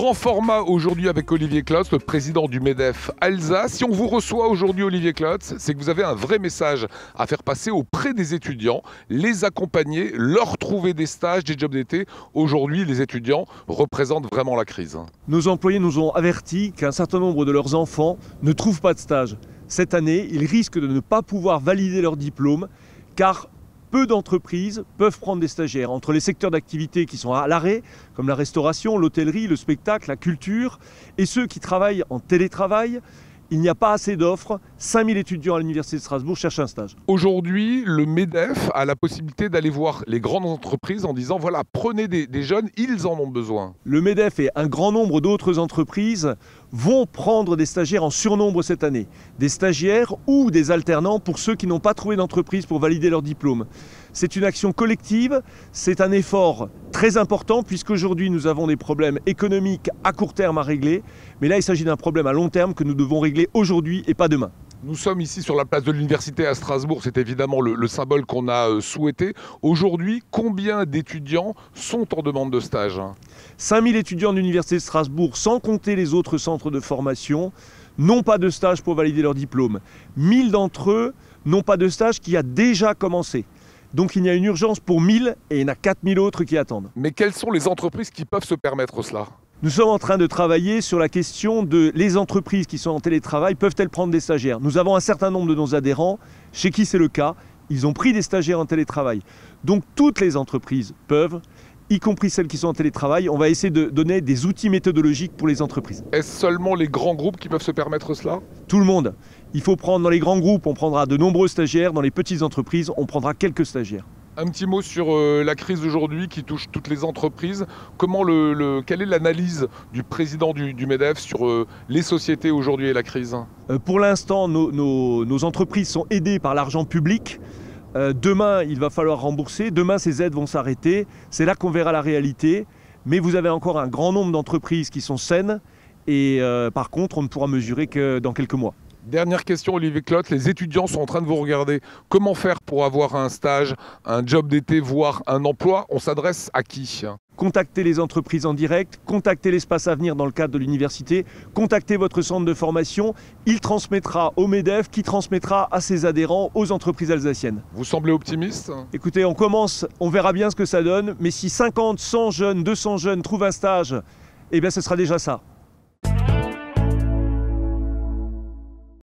Grand format aujourd'hui avec Olivier Klotz, le président du MEDEF Alsace. Si on vous reçoit aujourd'hui, Olivier Klotz, c'est que vous avez un vrai message à faire passer auprès des étudiants, les accompagner, leur trouver des stages, des jobs d'été. Aujourd'hui, les étudiants représentent vraiment la crise. Nos employés nous ont averti qu'un certain nombre de leurs enfants ne trouvent pas de stage. Cette année, ils risquent de ne pas pouvoir valider leur diplôme car peu d'entreprises peuvent prendre des stagiaires entre les secteurs d'activité qui sont à l'arrêt, comme la restauration, l'hôtellerie, le spectacle, la culture, et ceux qui travaillent en télétravail. Il n'y a pas assez d'offres. 5000 étudiants à l'Université de Strasbourg cherchent un stage. Aujourd'hui, le MEDEF a la possibilité d'aller voir les grandes entreprises en disant voilà, prenez des jeunes, ils en ont besoin. Le MEDEF et un grand nombre d'autres entreprises vont prendre des stagiaires en surnombre cette année. Des stagiaires ou des alternants pour ceux qui n'ont pas trouvé d'entreprise pour valider leur diplôme. C'est une action collective, c'est un effort très important puisqu'aujourd'hui nous avons des problèmes économiques à court terme à régler. Mais là il s'agit d'un problème à long terme que nous devons régler aujourd'hui et pas demain. Nous sommes ici sur la place de l'Université à Strasbourg, c'est évidemment le symbole qu'on a souhaité. Aujourd'hui, combien d'étudiants sont en demande de stage ? 5000 étudiants de l'Université de Strasbourg, sans compter les autres centres de formation, n'ont pas de stage pour valider leur diplôme. 1000 d'entre eux n'ont pas de stage qui a déjà commencé. Donc il y a une urgence pour 1000 et il y en a 4000 autres qui attendent. Mais quelles sont les entreprises qui peuvent se permettre cela ? Nous sommes en train de travailler sur la question de les entreprises qui sont en télétravail, peuvent-elles prendre des stagiaires ? Nous avons un certain nombre de nos adhérents, chez qui c'est le cas, ils ont pris des stagiaires en télétravail. Donc toutes les entreprises peuvent, y compris celles qui sont en télétravail. On va essayer de donner des outils méthodologiques pour les entreprises. Est-ce seulement les grands groupes qui peuvent se permettre cela ? Tout le monde. Il faut prendre dans les grands groupes, on prendra de nombreux stagiaires. Dans les petites entreprises, on prendra quelques stagiaires. Un petit mot sur la crise d'aujourd'hui qui touche toutes les entreprises. Quelle est l'analyse du président du MEDEF sur les sociétés aujourd'hui et la crise ? Pour l'instant, nos entreprises sont aidées par l'argent public. Demain, il va falloir rembourser. Demain, ces aides vont s'arrêter. C'est là qu'on verra la réalité. Mais vous avez encore un grand nombre d'entreprises qui sont saines. Et par contre, on ne pourra mesurer que dans quelques mois. Dernière question, Olivier Klotz. Les étudiants sont en train de vous regarder. Comment faire pour avoir un stage, un job d'été, voire un emploi ? On s'adresse à qui ? Contactez les entreprises en direct, contactez l'Espace Avenir dans le cadre de l'université, contactez votre centre de formation. Il transmettra au MEDEF, qui transmettra à ses adhérents, aux entreprises alsaciennes. Vous semblez optimiste ? Écoutez, on commence, on verra bien ce que ça donne. Mais si 50, 100 jeunes, 200 jeunes trouvent un stage, eh bien ce sera déjà ça.